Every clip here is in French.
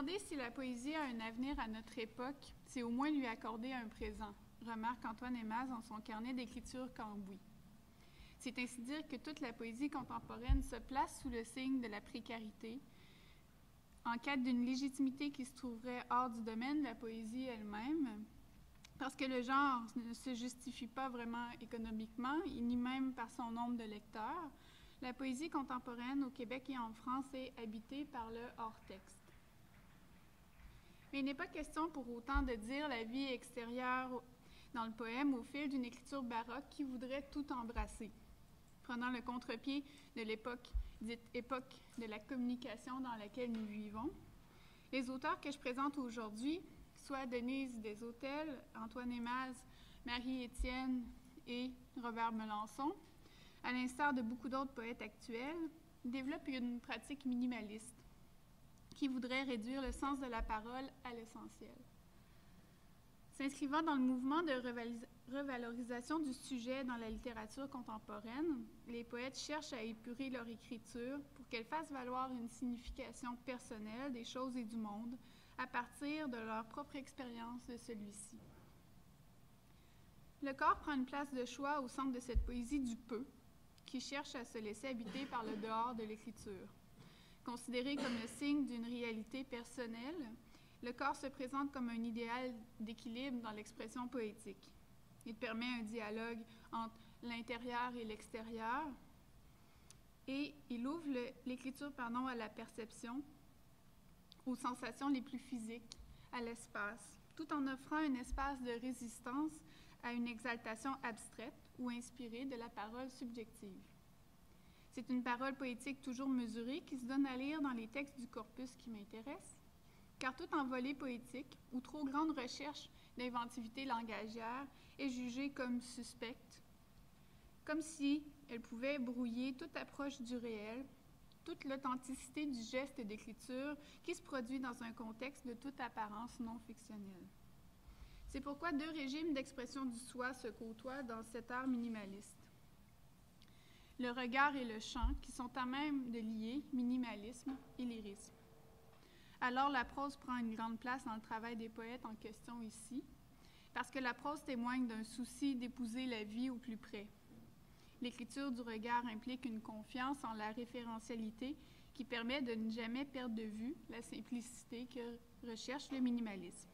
demander si la poésie a un avenir à notre époque, c'est au moins lui accorder un présent, remarque Antoine Aimaz dans son carnet d'écriture Cambouis. C'est ainsi dire que toute la poésie contemporaine se place sous le signe de la précarité, en quête d'une légitimité qui se trouverait hors du domaine de la poésie elle-même, parce que le genre ne se justifie pas vraiment économiquement, ni même par son nombre de lecteurs. La poésie contemporaine au Québec et en France est habitée par le hors-texte. Mais il n'est pas question pour autant de dire la vie extérieure dans le poème au fil d'une écriture baroque qui voudrait tout embrasser. Prenant le contre-pied de l'époque, dite époque de la communication dans laquelle nous vivons, les auteurs que je présente aujourd'hui, soit Denise Desautels, Antoine Aimaz, Marie-Étienne et Robert Melançon, à l'instar de beaucoup d'autres poètes actuels, développent une pratique minimaliste qui voudrait réduire le sens de la parole à l'essentiel. S'inscrivant dans le mouvement de revalorisation du sujet dans la littérature contemporaine, les poètes cherchent à épurer leur écriture pour qu'elle fasse valoir une signification personnelle des choses et du monde à partir de leur propre expérience de celui-ci. Le corps prend une place de choix au centre de cette poésie du peu, qui cherche à se laisser habiter par le dehors de l'écriture. Considéré comme le signe d'une réalité personnelle, le corps se présente comme un idéal d'équilibre dans l'expression poétique. Il permet un dialogue entre l'intérieur et l'extérieur et il ouvre l'écriture à la perception, aux sensations les plus physiques, à l'espace, tout en offrant un espace de résistance à une exaltation abstraite ou inspirée de la parole subjective. C'est une parole poétique toujours mesurée qui se donne à lire dans les textes du corpus qui m'intéresse, car toute envolée poétique ou trop grande recherche d'inventivité langagière est jugée comme suspecte, comme si elle pouvait brouiller toute approche du réel, toute l'authenticité du geste d'écriture qui se produit dans un contexte de toute apparence non fictionnelle. C'est pourquoi deux régimes d'expression du soi se côtoient dans cet art minimaliste. Le regard et le chant, qui sont à même de lier minimalisme et lyrisme. Alors la prose prend une grande place dans le travail des poètes en question ici, parce que la prose témoigne d'un souci d'épouser la vie au plus près. L'écriture du regard implique une confiance en la référentialité qui permet de ne jamais perdre de vue la simplicité que recherche le minimalisme.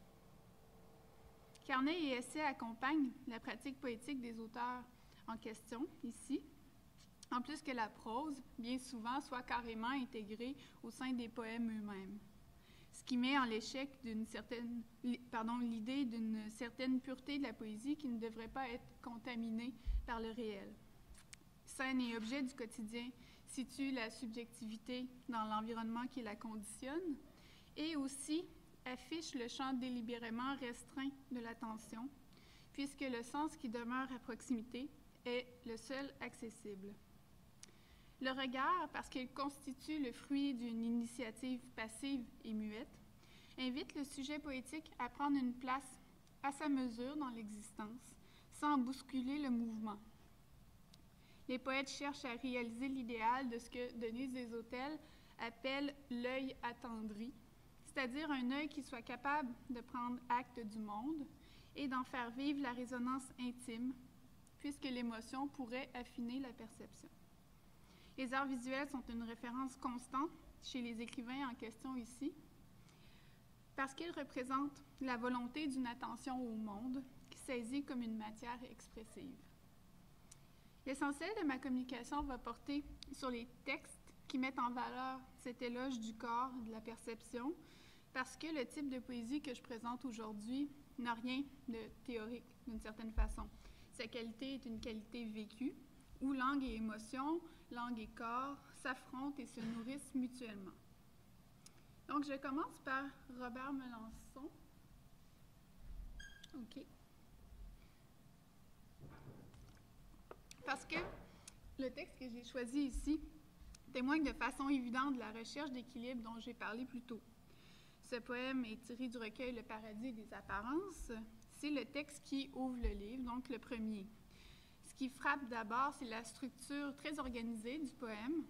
Carnet et essai accompagnent la pratique poétique des auteurs en question, ici, en plus que la prose, bien souvent, soit carrément intégrée au sein des poèmes eux-mêmes, ce qui met en l'échec l'idée d'une certaine pureté de la poésie qui ne devrait pas être contaminée par le réel. Scène et objet du quotidien situent la subjectivité dans l'environnement qui la conditionne et aussi affiche le champ délibérément restreint de l'attention, puisque le sens qui demeure à proximité est le seul accessible. Le regard, parce qu'il constitue le fruit d'une initiative passive et muette, invite le sujet poétique à prendre une place à sa mesure dans l'existence, sans bousculer le mouvement. Les poètes cherchent à réaliser l'idéal de ce que Denise Desautels appelle l'œil attendri, c'est-à-dire un œil qui soit capable de prendre acte du monde et d'en faire vivre la résonance intime, puisque l'émotion pourrait affiner la perception. Les arts visuels sont une référence constante chez les écrivains en question ici, parce qu'ils représentent la volonté d'une attention au monde qui saisit comme une matière expressive. L'essentiel de ma communication va porter sur les textes qui mettent en valeur cet éloge du corps et de la perception, parce que le type de poésie que je présente aujourd'hui n'a rien de théorique, d'une certaine façon. Sa qualité est une qualité vécue, où langue et émotion, langue et corps s'affrontent et se nourrissent mutuellement. Donc, je commence par Robert Melançon. OK. Parce que le texte que j'ai choisi ici témoigne de façon évidente de la recherche d'équilibre dont j'ai parlé plus tôt. Ce poème est tiré du recueil Le paradis des apparences. C'est le texte qui ouvre le livre, donc le premier. Ce qui frappe d'abord, c'est la structure très organisée du poème,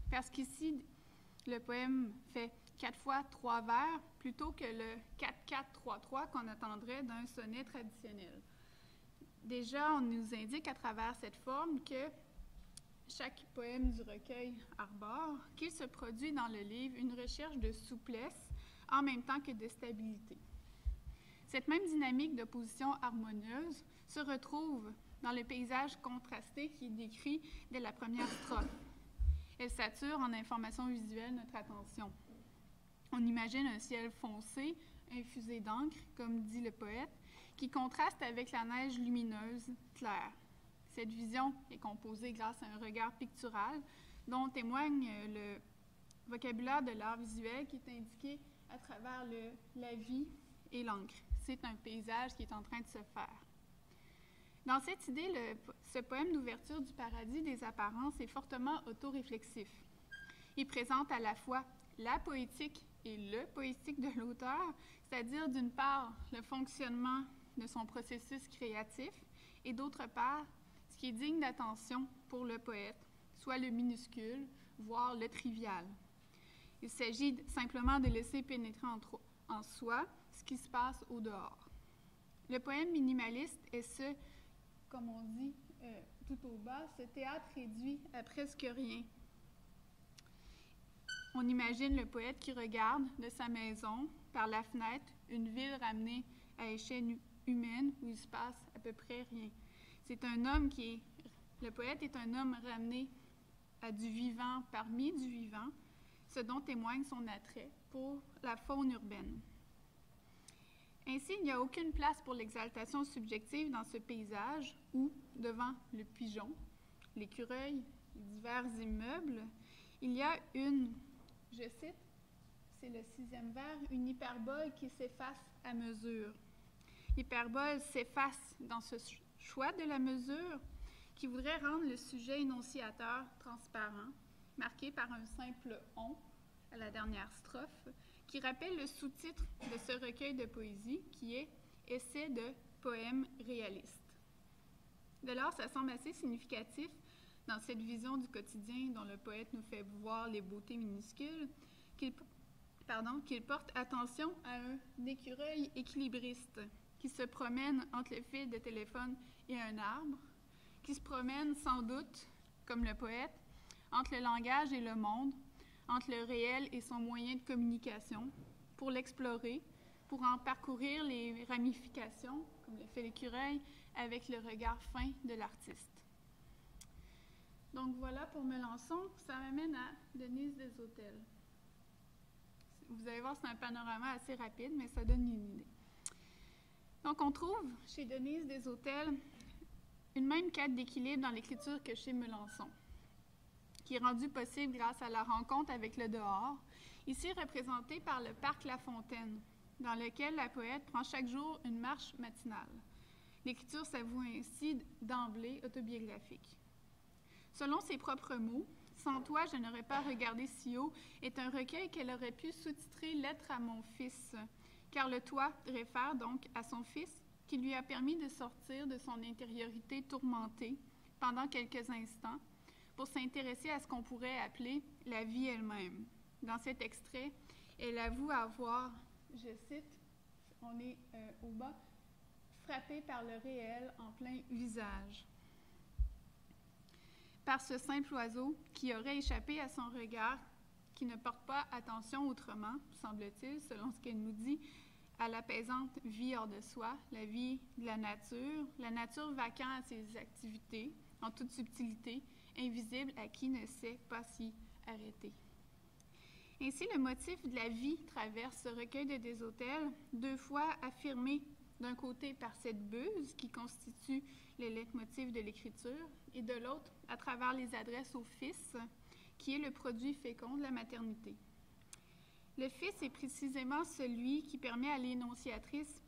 parce qu'ici, le poème fait 4 fois 3 vers plutôt que le 4-4-3-3 qu'on attendrait d'un sonnet traditionnel. Déjà, on nous indique à travers cette forme que chaque poème du recueil arbore qu'il se produit dans le livre une recherche de souplesse en même temps que de stabilité. Cette même dynamique d'opposition harmonieuse se retrouve dans le paysage contrasté qui est décrit dès la première strophe. Elle sature en information visuelle notre attention. On imagine un ciel foncé, infusé d'encre, comme dit le poète, qui contraste avec la neige lumineuse, claire. Cette vision est composée grâce à un regard pictural dont témoigne le vocabulaire de l'art visuel qui est indiqué à travers la vie et l'encre. C'est un paysage qui est en train de se faire. Dans cette idée, ce poème d'ouverture du paradis des apparences est fortement autoréflexif. Il présente à la fois la poétique et le poétique de l'auteur, c'est-à-dire d'une part le fonctionnement de son processus créatif et d'autre part ce qui est digne d'attention pour le poète, soit le minuscule, voire le trivial. Il s'agit simplement de laisser pénétrer en soi ce qui se passe au dehors. Le poème minimaliste est ce, comme on dit tout au bas, ce théâtre réduit à presque rien. On imagine le poète qui regarde de sa maison, par la fenêtre, une ville ramenée à échelle humaine où il se passe à peu près rien. Le poète est un homme ramené à du vivant parmi du vivant, ce dont témoigne son attrait pour la faune urbaine. Ainsi, il n'y a aucune place pour l'exaltation subjective dans ce paysage où, devant le pigeon, l'écureuil, les divers immeubles, il y a une, je cite, c'est le 6e vers, une hyperbole qui s'efface à mesure. L'hyperbole s'efface dans ce choix de la mesure qui voudrait rendre le sujet énonciateur transparent, marqué par un simple « on » à la dernière strophe, qui rappelle le sous-titre de ce recueil de poésie qui est « Essai de poème réaliste ». Dès lors, ça semble assez significatif dans cette vision du quotidien dont le poète nous fait voir les beautés minuscules, qu'il porte attention à un écureuil équilibriste qui se promène entre le fil de téléphone et un arbre, qui se promène sans doute, comme le poète, entre le langage et le monde, entre le réel et son moyen de communication, pour l'explorer, pour en parcourir les ramifications, comme le fait l'écureuil, avec le regard fin de l'artiste. Donc voilà pour Melançon, ça m'amène à Denise Desautels. Vous allez voir, c'est un panorama assez rapide, mais ça donne une idée. Donc on trouve chez Denise Desautels une même quête d'équilibre dans l'écriture que chez Melançon, qui est rendue possible grâce à la rencontre avec le dehors, ici représentée par le parc La Fontaine, dans lequel la poète prend chaque jour une marche matinale. L'écriture s'avoue ainsi d'emblée autobiographique. Selon ses propres mots, « Sans toi, je n'aurais pas regardé si haut » est un recueil qu'elle aurait pu sous-titrer « Lettre à mon fils », car le « toi » réfère donc à son fils qui lui a permis de sortir de son intériorité tourmentée pendant quelques instants pour s'intéresser à ce qu'on pourrait appeler la vie elle-même. Dans cet extrait, elle avoue avoir, je cite, on est au bas, frappé par le réel en plein visage. Par ce simple oiseau qui aurait échappé à son regard, qui ne porte pas attention autrement, semble-t-il, selon ce qu'elle nous dit, à l'apaisante vie hors de soi, la vie de la nature vacant à ses activités, en toute subtilité, invisible à qui ne sait pas s'y arrêter. Ainsi, le motif de la vie traverse ce recueil de Desautels, deux fois affirmé d'un côté par cette buse qui constitue le leitmotiv de l'écriture, et de l'autre à travers les adresses au fils, qui est le produit fécond de la maternité. Le fils est précisément celui qui permet à l'énonciatrice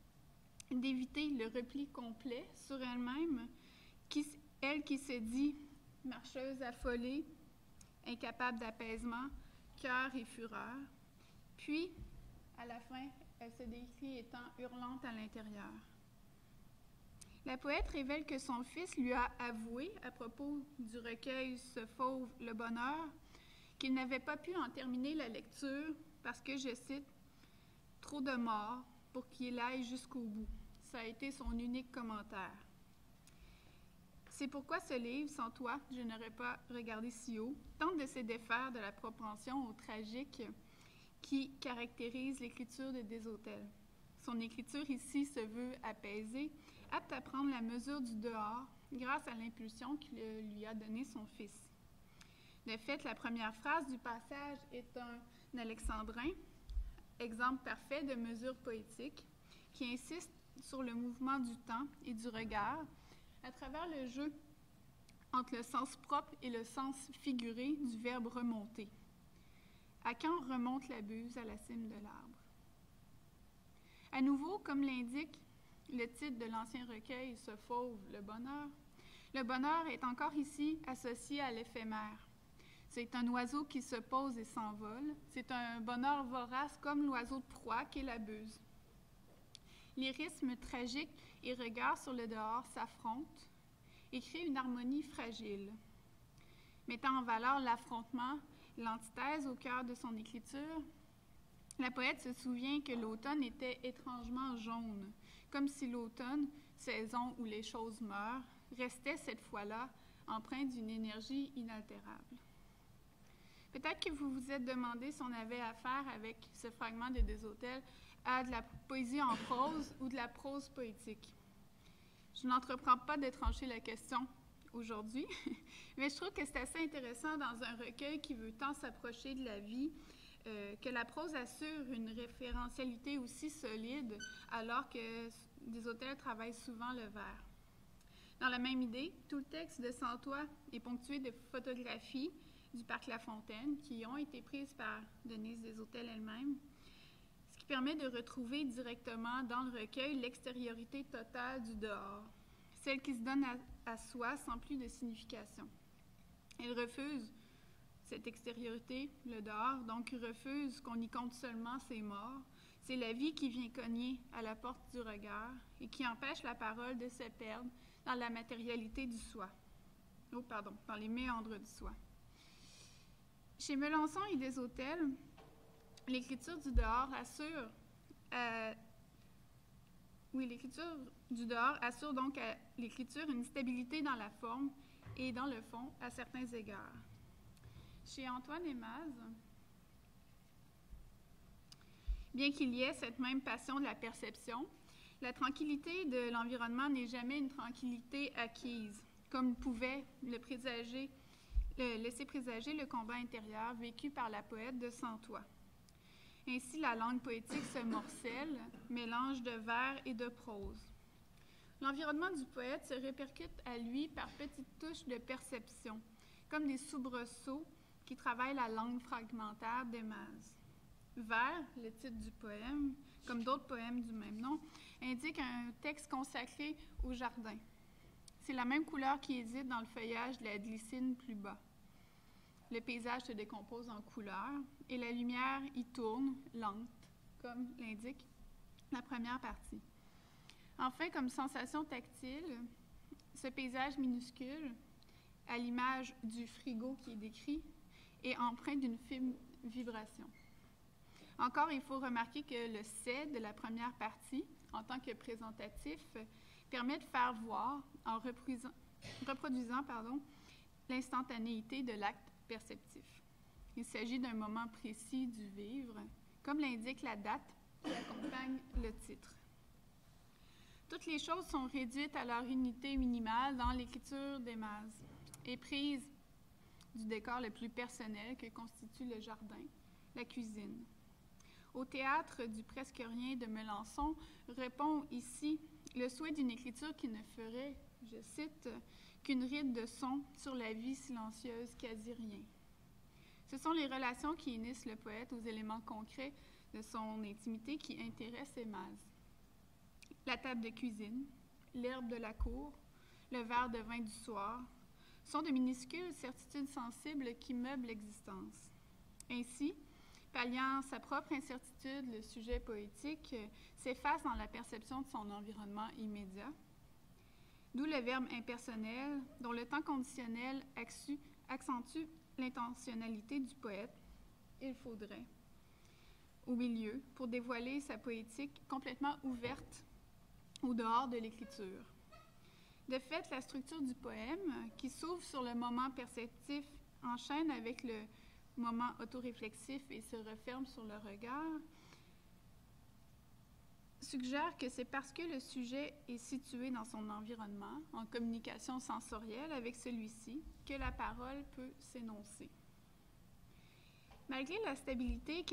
d'éviter le repli complet sur elle-même, elle qui se dit marcheuse affolée, incapable d'apaisement, cœur et fureur. Puis, à la fin, elle se décrit étant hurlante à l'intérieur. La poète révèle que son fils lui a avoué, à propos du recueil « Ce fauve, le bonheur », qu'il n'avait pas pu en terminer la lecture parce que, je cite, « trop de morts pour qu'il aille jusqu'au bout ». Ça a été son unique commentaire. C'est pourquoi ce livre, Sans toi, je n'aurais pas regardé si haut, tente de se défaire de la propension au tragique qui caractérise l'écriture de Desautels. Son écriture ici se veut apaisée, apte à prendre la mesure du dehors grâce à l'impulsion que lui a donnée son fils. De fait, la première phrase du passage est un alexandrin, exemple parfait de mesure poétique, qui insiste sur le mouvement du temps et du regard à travers le jeu entre le sens propre et le sens figuré du verbe remonter. À quand remonte la buse à la cime de l'arbre? À nouveau, comme l'indique le titre de l'ancien recueil, ce fauve, le bonheur est encore ici associé à l'éphémère. C'est un oiseau qui se pose et s'envole. C'est un bonheur vorace comme l'oiseau de proie qu'est la buse. Lyrisme tragique et regard sur le dehors s'affrontent et créent une harmonie fragile. Mettant en valeur l'affrontement, l'antithèse au cœur de son écriture, la poète se souvient que l'automne était étrangement jaune, comme si l'automne, saison où les choses meurent, restait cette fois-là empreint d'une énergie inaltérable. Peut-être que vous vous êtes demandé si on avait affaire avec ce fragment de Desautels à de la poésie en prose ou de la prose poétique. Je n'entreprends pas de trancher la question aujourd'hui, mais je trouve que c'est assez intéressant dans un recueil qui veut tant s'approcher de la vie que la prose assure une référentialité aussi solide, alors que Desautels travaille souvent le vers. Dans la même idée, tout le texte de Sans toi est ponctué de photographies du parc La Fontaine qui ont été prises par Denise Desautels elle-même, ce qui permet de retrouver directement dans le recueil l'extériorité totale du dehors, celle qui se donne à soi sans plus de signification. Elle refuse cette extériorité, le dehors, donc refuse qu'on y compte seulement ses morts. C'est la vie qui vient cogner à la porte du regard et qui empêche la parole de se perdre dans la matérialité du soi. Dans les méandres du soi. Chez Melançon et Desautels, l'écriture du dehors assure donc à l'écriture une stabilité dans la forme et dans le fond à certains égards. Chez Antoine Aimaz, bien qu'il y ait cette même passion de la perception, la tranquillité de l'environnement n'est jamais une tranquillité acquise, comme pouvait laisser présager le combat intérieur vécu par la poète de Sans toi. Ainsi, la langue poétique se morcelle, mélange de vers et de prose. L'environnement du poète se répercute à lui par petites touches de perception, comme des soubresauts qui travaillent la langue fragmentaire d'Aimaz. Vers, le titre du poème, comme d'autres poèmes du même nom, indique un texte consacré au jardin. C'est la même couleur qui hésite dans le feuillage de la glycine plus bas. Le paysage se décompose en couleurs et la lumière y tourne, lente, comme l'indique la première partie. Enfin, comme sensation tactile, ce paysage minuscule, à l'image du frigo qui est décrit, est empreint d'une fine vibration. Encore, il faut remarquer que le « c'est » de la première partie, en tant que présentatif, permet de faire voir, en reproduisant l'instantanéité de l'acte perceptif. Il s'agit d'un moment précis du vivre, comme l'indique la date qui accompagne le titre. Toutes les choses sont réduites à leur unité minimale dans l'écriture d'Aimaz, éprise du décor le plus personnel que constitue le jardin, la cuisine. Au théâtre du presque rien de Melançon répond ici le souhait d'une écriture qui ne ferait, je cite, qu'une ride de son sur la vie silencieuse, quasi rien. Ce sont les relations qui unissent le poète aux éléments concrets de son intimité qui intéressent Aimaz. La table de cuisine, l'herbe de la cour, le verre de vin du soir sont de minuscules certitudes sensibles qui meublent l'existence. Ainsi, palliant sa propre incertitude, le sujet poétique s'efface dans la perception de son environnement immédiat, d'où le verbe impersonnel, dont le temps conditionnel accentue l'intentionnalité du poète. Il faudrait. au milieu pour dévoiler sa poétique complètement ouverte au dehors de l'écriture. De fait, la structure du poème, qui s'ouvre sur le moment perceptif, enchaîne avec le moment autoréflexif et se referme sur le regard, suggère que c'est parce que le sujet est situé dans son environnement, en communication sensorielle avec celui-ci, que la parole peut s'énoncer. Malgré la stabilité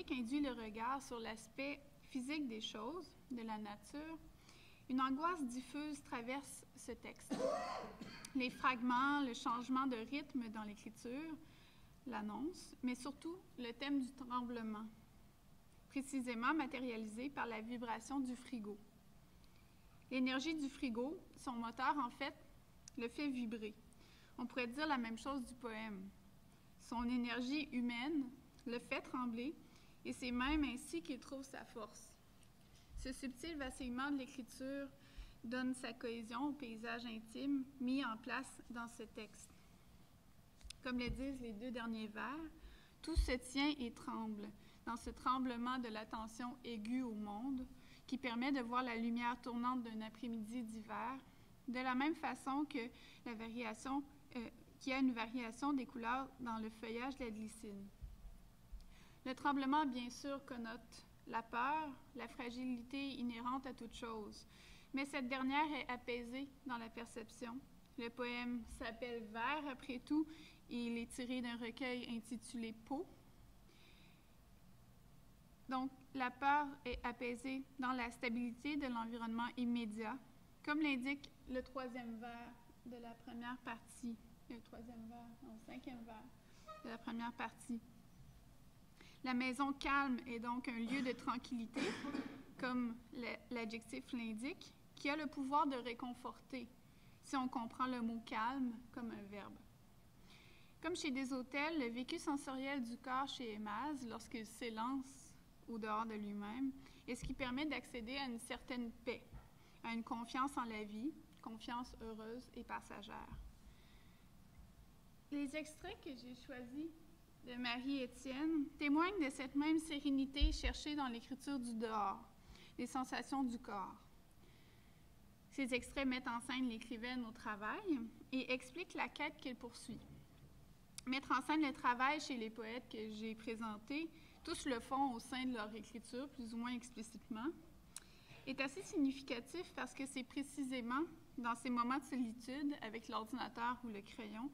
qu'induit le regard sur l'aspect physique des choses, de la nature, une angoisse diffuse traverse ce texte. Les fragments, le changement de rythme dans l'écriture l'annoncent, mais surtout le thème du tremblement, précisément matérialisé par la vibration du frigo. L'énergie du frigo, son moteur en fait, le fait vibrer. On pourrait dire la même chose du poème. Son énergie humaine le fait trembler, et c'est même ainsi qu'il trouve sa force. Ce subtil vacillement de l'écriture donne sa cohésion au paysage intime mis en place dans ce texte. Comme le disent les deux derniers vers, tout se tient et tremble dans ce tremblement de l'attention aiguë au monde qui permet de voir la lumière tournante d'un après-midi d'hiver, de la même façon que qu'il y a une variation des couleurs dans le feuillage de la glycine. Le tremblement, bien sûr, connote la peur, la fragilité inhérente à toute chose, mais cette dernière est apaisée dans la perception. Le poème s'appelle « Vers » après tout, et il est tiré d'un recueil intitulé « Peau ». Donc, la peur est apaisée dans la stabilité de l'environnement immédiat, comme l'indique le troisième vers de la première partie, cinquième vers de la première partie. La maison calme est donc un lieu de tranquillité, comme l'adjectif l'indique, qui a le pouvoir de réconforter, si on comprend le mot calme comme un verbe. Comme chez Desautels, le vécu sensoriel du corps chez Émase, lorsqu'il s'élance au dehors de lui-même, est ce qui permet d'accéder à une certaine paix, à une confiance en la vie, confiance heureuse et passagère. Les extraits que j'ai choisis de Marie-Étienne témoignent de cette même sérénité cherchée dans l'écriture du dehors, des sensations du corps. Ces extraits mettent en scène l'écrivaine au travail et expliquent la quête qu'elle poursuit. Mettre en scène le travail chez les poètes que j'ai présentés, tous le font au sein de leur écriture, plus ou moins explicitement, est assez significatif parce que c'est précisément dans ces moments de solitude avec l'ordinateur ou le crayon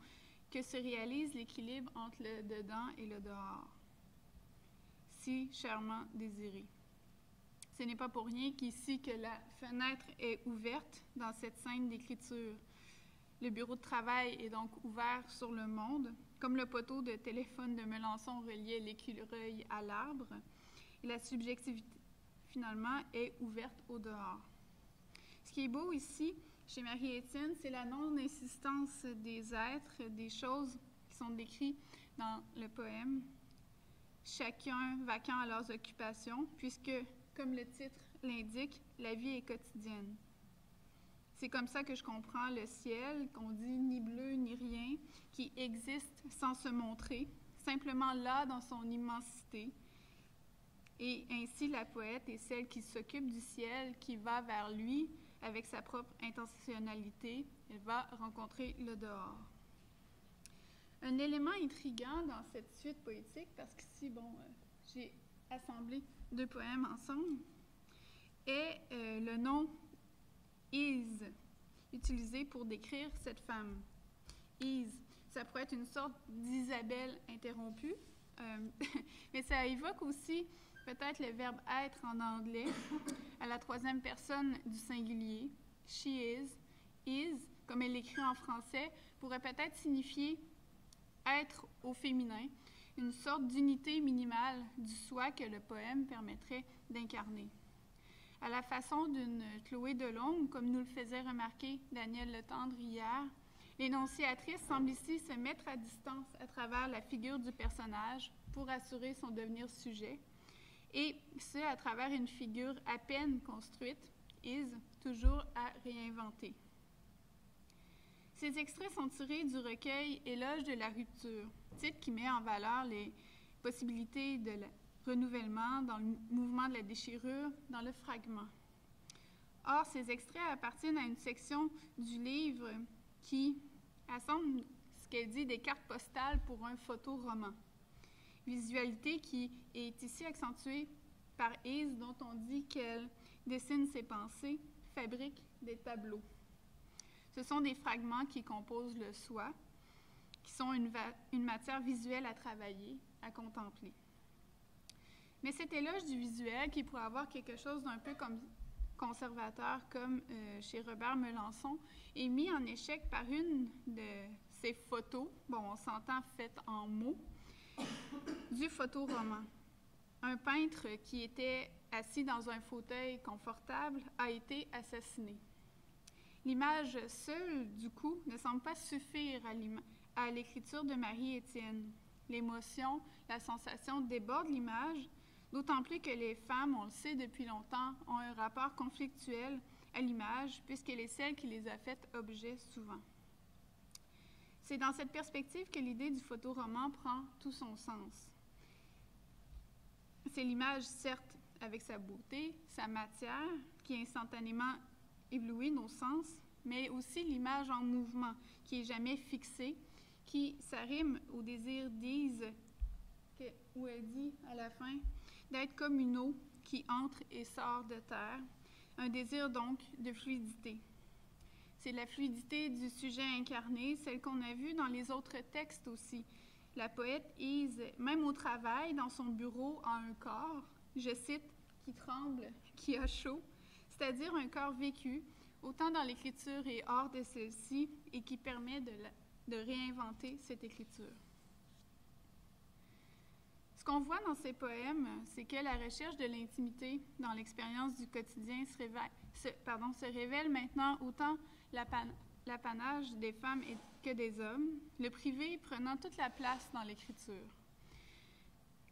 que se réalise l'équilibre entre le dedans et le dehors, si chèrement désiré. Ce n'est pas pour rien qu'ici que la fenêtre est ouverte dans cette scène d'écriture. Le bureau de travail est donc ouvert sur le monde, comme le poteau de téléphone de Melançon reliait l'écureuil à l'arbre, et la subjectivité, finalement, est ouverte au dehors. Ce qui est beau ici, chez Marie-Étienne, c'est la non-insistance des êtres, des choses qui sont décrites dans le poème, chacun vaquant à leurs occupations, puisque, comme le titre l'indique, la vie est quotidienne. C'est comme ça que je comprends le ciel, qu'on dit ni bleu ni rien, qui existe sans se montrer, simplement là dans son immensité. Et ainsi, la poète est celle qui s'occupe du ciel, qui va vers lui avec sa propre intentionnalité. Elle va rencontrer le dehors. Un élément intriguant dans cette suite poétique, parce qu'ici, j'ai assemblé deux poèmes ensemble, est le nom Is, utilisé pour décrire cette femme. Is, ça pourrait être une sorte d'Isabelle interrompue, mais ça évoque aussi peut-être le verbe être en anglais, à la troisième personne du singulier. She is, comme elle l'écrit en français, pourrait peut-être signifier être au féminin, une sorte d'unité minimale du soi que le poème permettrait d'incarner. À la façon d'une Chloé Delhomme, comme nous le faisait remarquer Daniel Letendre hier, l'énonciatrice semble ici se mettre à distance à travers la figure du personnage pour assurer son devenir sujet, et ce, à travers une figure à peine construite, is, toujours à réinventer. Ces extraits sont tirés du recueil Éloge de la rupture, titre qui met en valeur les possibilités de la renouvellement, dans le mouvement de la déchirure, dans le fragment. Or, ces extraits appartiennent à une section du livre qui assemble ce qu'elle dit des cartes postales pour un photoroman. Visualité qui est ici accentuée par Ise, dont on dit qu'elle dessine ses pensées, fabrique des tableaux. Ce sont des fragments qui composent le soi, qui sont une matière visuelle à travailler, à contempler. Mais cet éloge du visuel, qui pourrait avoir quelque chose d'un peu comme conservateur, comme chez Robert Melançon, est mis en échec par une de ces photos, bon, on s'entend faites en mots, du photoroman. Un peintre qui était assis dans un fauteuil confortable a été assassiné. L'image seule, du coup, ne semble pas suffire à l'écriture de Marie-Étienne. L'émotion, la sensation débordent l'image, d'autant plus que les femmes, on le sait depuis longtemps, ont un rapport conflictuel à l'image, puisqu'elle est celle qui les a faites objet souvent. C'est dans cette perspective que l'idée du photoroman prend tout son sens. C'est l'image, certes, avec sa beauté, sa matière, qui instantanément éblouit nos sens, mais aussi l'image en mouvement, qui n'est jamais fixée, qui s'arrime au désir d'Ise, où elle dit à la fin d'être comme une eau qui entre et sort de terre, un désir donc de fluidité. C'est la fluidité du sujet incarné, celle qu'on a vue dans les autres textes aussi. La poète Ise, même au travail, dans son bureau, a un corps, je cite, qui tremble, qui a chaud, c'est-à-dire un corps vécu, autant dans l'écriture et hors de celle-ci, et qui permet de réinventer cette écriture. Ce qu'on voit dans ces poèmes, c'est que la recherche de l'intimité dans l'expérience du quotidien se révèle maintenant autant l'apanage des femmes que des hommes, le privé prenant toute la place dans l'écriture.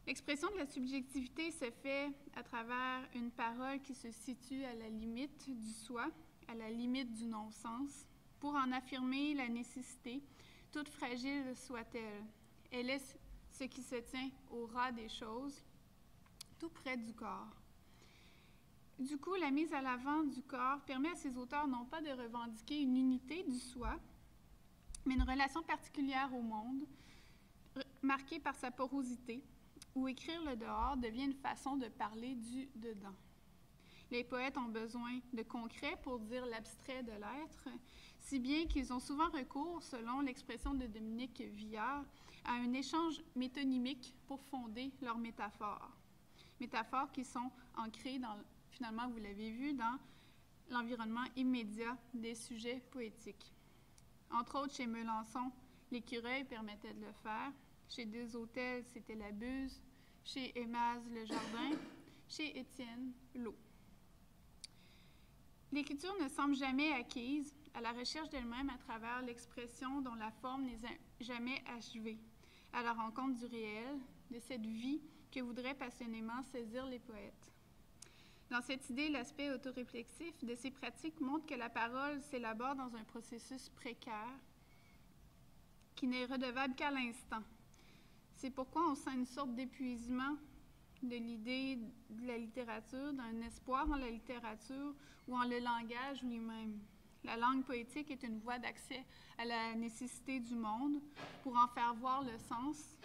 L'expression de la subjectivité se fait à travers une parole qui se situe à la limite du soi, à la limite du non-sens, pour en affirmer la nécessité, toute fragile soit-elle. Elle est ce qui se tient au ras des choses, tout près du corps. Du coup, la mise à l'avant du corps permet à ces auteurs non pas de revendiquer une unité du soi, mais une relation particulière au monde, marquée par sa porosité, où écrire le dehors devient une façon de parler du dedans. Les poètes ont besoin de concret pour dire l'abstrait de l'être, si bien qu'ils ont souvent recours, selon l'expression de Dominique Villard, à un échange métonymique pour fonder leurs métaphores. Métaphores qui sont ancrées finalement, vous l'avez vu, dans l'environnement immédiat des sujets poétiques. Entre autres, chez Melançon, l'écureuil permettait de le faire. Chez Desautels, c'était la buse. Chez Émaz, le jardin. Chez Étienne, l'eau. L'écriture ne semble jamais acquise à la recherche d'elle-même à travers l'expression dont la forme n'est jamais achevée, à la rencontre du réel, de cette vie que voudraient passionnément saisir les poètes. Dans cette idée, l'aspect autoréflexif de ces pratiques montre que la parole s'élabore dans un processus précaire qui n'est redevable qu'à l'instant. C'est pourquoi on sent une sorte d'épuisement de l'idée de la littérature, d'un espoir en la littérature ou en le langage lui-même. La langue poétique est une voie d'accès à la nécessité du monde pour en faire voir le sens,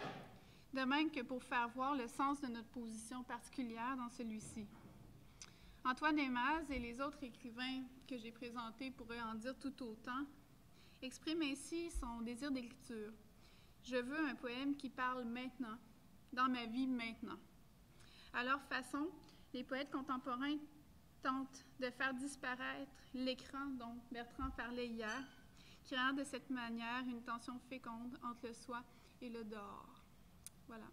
de même que pour faire voir le sens de notre position particulière dans celui-ci. Antoine Émaz et les autres écrivains que j'ai présentés pourraient en dire tout autant, expriment ainsi son désir d'écriture. Je veux un poème qui parle maintenant, dans ma vie maintenant. À leur façon, les poètes contemporains tentent de faire disparaître l'écran dont Bertrand parlait hier, créant de cette manière une tension féconde entre le soi et le dehors. Voilà.